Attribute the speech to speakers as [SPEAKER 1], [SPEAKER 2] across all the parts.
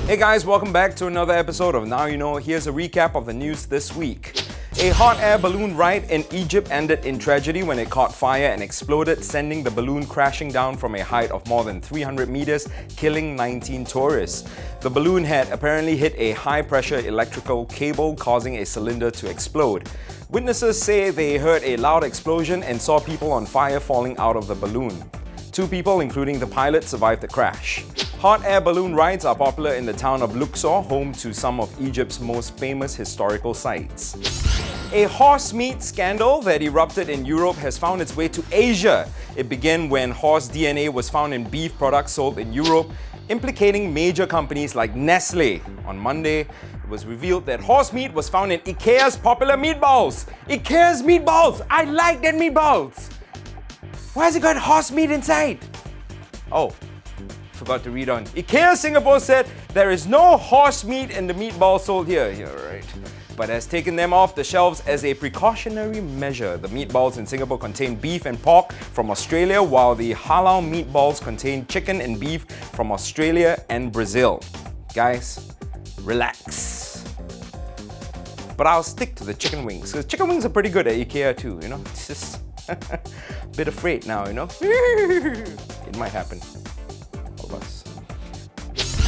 [SPEAKER 1] Hey guys, welcome back to another episode of Now You Know. Here's a recap of the news this week. A hot air balloon ride in Egypt ended in tragedy when it caught fire and exploded, sending the balloon crashing down from a height of more than 300 meters, killing 19 tourists. The balloon had apparently hit a high-pressure electrical cable, causing a cylinder to explode. Witnesses say they heard a loud explosion and saw people on fire falling out of the balloon. 2 people, including the pilot, survived the crash. Hot air balloon rides are popular in the town of Luxor, home to some of Egypt's most famous historical sites. A horse meat scandal that erupted in Europe has found its way to Asia. It began when horse DNA was found in beef products sold in Europe, implicating major companies like Nestle. On Monday, it was revealed that horse meat was found in IKEA's popular meatballs. IKEA's meatballs! I like that meatballs! Why has it got horse meat inside? Oh, forgot to read on. IKEA Singapore said there is no horse meat in the meatballs sold here. You're right. But has taken them off the shelves as a precautionary measure. The meatballs in Singapore contain beef and pork from Australia, while the halal meatballs contain chicken and beef from Australia and Brazil. Guys, relax. But I'll stick to the chicken wings, because chicken wings are pretty good at IKEA too, you know? It's just a bit afraid now, you know? It might happen. All of us.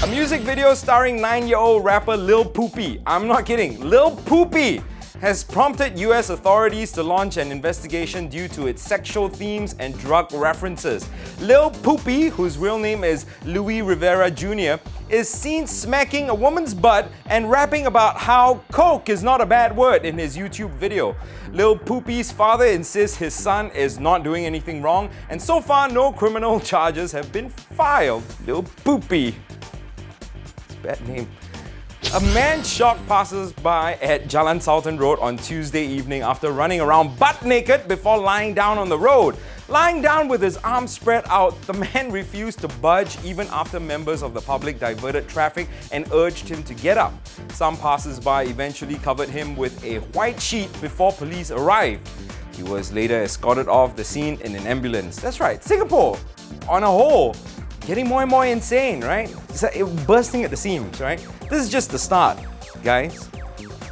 [SPEAKER 1] A music video starring 9-year-old rapper Lil Poopy, I'm not kidding, Lil Poopy, has prompted US authorities to launch an investigation due to its sexual themes and drug references. Lil Poopy, whose real name is Louis Rivera Jr., is seen smacking a woman's butt and rapping about how coke is not a bad word in his YouTube video. Lil Poopy's father insists his son is not doing anything wrong, and so far no criminal charges have been filed. Lil Poopy. Bad name. A man shocked passers-by at Jalan Sultan Road on Tuesday evening after running around butt naked before lying down on the road. Lying down with his arms spread out, the man refused to budge even after members of the public diverted traffic and urged him to get up. Some passers-by eventually covered him with a white sheet before police arrived. He was later escorted off the scene in an ambulance. That's right, Singapore, on a whole, getting more and more insane, right? It's like bursting at the seams, right? This is just the start, guys.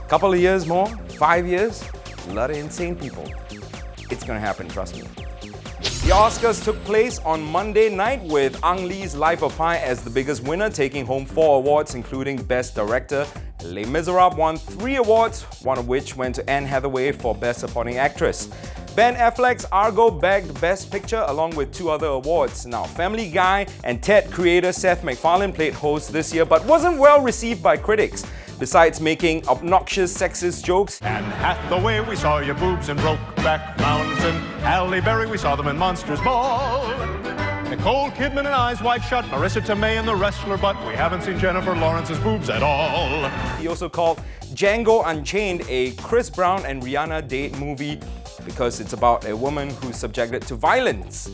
[SPEAKER 1] Couple of years more, 5 years, a lot of insane people. It's gonna happen, trust me. The Oscars took place on Monday night with Ang Lee's Life of Pi as the biggest winner, taking home 4 awards, including Best Director. Les Miserables won 3 awards, one of which went to Anne Hathaway for Best Supporting Actress. Ben Affleck's Argo bagged Best Picture along with 2 other awards. Now, Family Guy and TED creator Seth MacFarlane played host this year but wasn't well received by critics. Besides making obnoxious sexist jokes,
[SPEAKER 2] Anne Hathaway, we saw your boobs in Brokeback Mountain. Halle Berry, we saw them in Monsters Ball. Nicole Kidman and Eyes Wide Shut, Marissa Tomei and The Wrestler, but we haven't seen Jennifer Lawrence's boobs at all.
[SPEAKER 1] He also called Django Unchained a Chris Brown and Rihanna date movie because it's about a woman who's subjected to violence.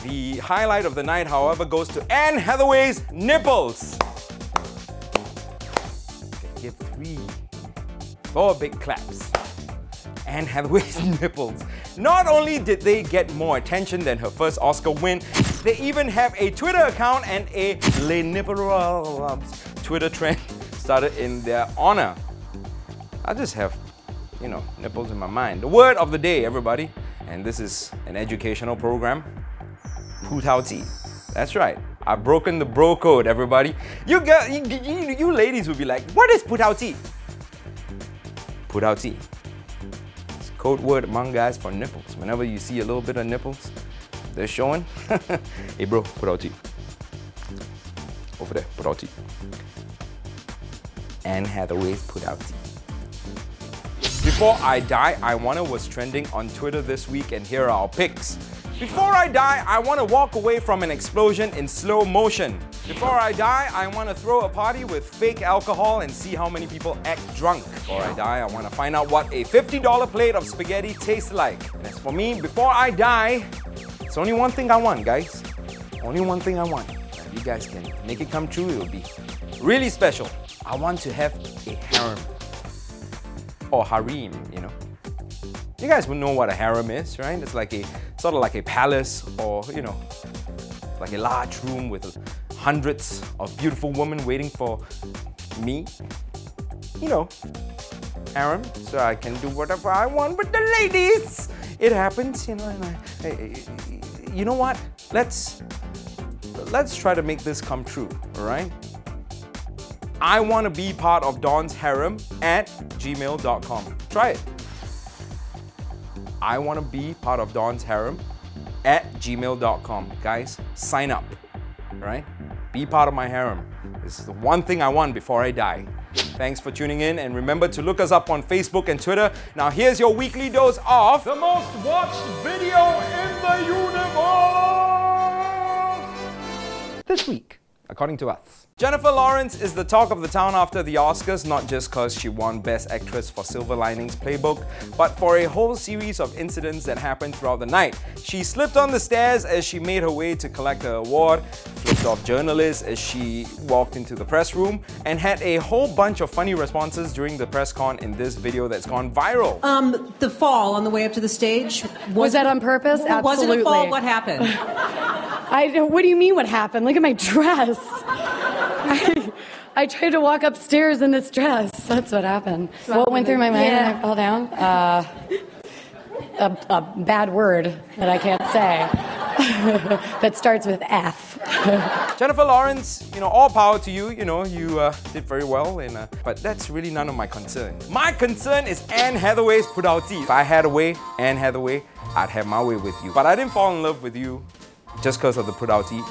[SPEAKER 1] The highlight of the night, however, goes to Anne Hathaway's nipples. Give 4 big claps. Anne Hathaway's nipples. Not only did they get more attention than her first Oscar win, they even have a Twitter account and a Les Nipples Twitter trend started in their honor. I just have, you know, nipples in my mind. The word of the day, everybody, and this is an educational program, Putauti. That's right. I've broken the bro code, everybody. You ladies would be like, what is Putauti? Putauti. It's a code word among guys for nipples. Whenever you see a little bit of nipples, they're showing. Hey bro, Putauti. Over there, Putauti. Anne Hathaway's Putauti. Before I Die, I Wanna was trending on Twitter this week, and here are our picks. Before I die, I want to walk away from an explosion in slow motion. Before I die, I want to throw a party with fake alcohol and see how many people act drunk. Before I die, I want to find out what a $50 plate of spaghetti tastes like. And as for me, before I die, it's only one thing I want, guys. Only one thing I want. If you guys can make it come true, it will be really special. I want to have a harem. Or harem, you know. You guys would know what a harem is, right? It's like a sort of like a palace, or you know, like a large room with hundreds of beautiful women waiting for me. You know, harem, so I can do whatever I want with the ladies. It happens, you know, and you know what? Let's try to make this come true, all right? I want to be part of Don's harem at gmail.com. Try it. I want to be part of Don's harem at gmail.com. Guys, sign up, all right? Be part of my harem. This is the one thing I want before I die. Thanks for tuning in, and remember to look us up on Facebook and Twitter. Now here's your weekly dose of
[SPEAKER 3] the most watched video in the universe
[SPEAKER 1] this week, according to us. Jennifer Lawrence is the talk of the town after the Oscars, not just because she won Best Actress for Silver Linings Playbook, but for a whole series of incidents that happened throughout the night. She slipped on the stairs as she made her way to collect her award, flipped off journalists as she walked into the press room, and had a whole bunch of funny responses during the press con in this video that's gone viral.
[SPEAKER 4] The fall on the way up to the stage.
[SPEAKER 5] Was that on purpose? Absolutely.
[SPEAKER 4] Was it a fall? What happened?
[SPEAKER 5] What do you mean what happened? Look at my dress. I tried to walk upstairs in this dress. That's what happened. What went through my mind when I fell down? A bad word that I can't say that starts with F.
[SPEAKER 1] Jennifer Lawrence, you know, all power to you. You know, you did very well, but that's really none of my concern. My concern is Anne Hathaway's Pudauti. If I had a way, Anne Hathaway, I'd have my way with you. But I didn't fall in love with you just because of the Pudauti.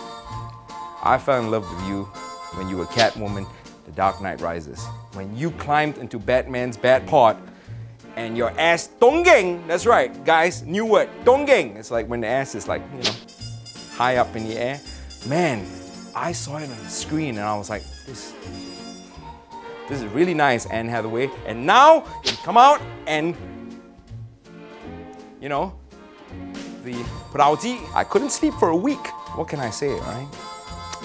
[SPEAKER 1] I fell in love with you when you were Catwoman, The Dark Knight Rises. When you climbed into Batman's bat pod and your ass tonggeng. That's right, guys, new word, tonggeng. It's like when the ass is like, you know, high up in the air. Man, I saw it on the screen and I was like, this is really nice, Anne Hathaway. And now you come out and, you know, the Pudauti. I couldn't sleep for a week. What can I say, right?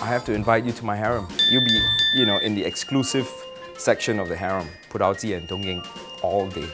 [SPEAKER 1] I have to invite you to my harem. You'll be, you know, in the exclusive section of the harem. Pudauti and tonggeng all day.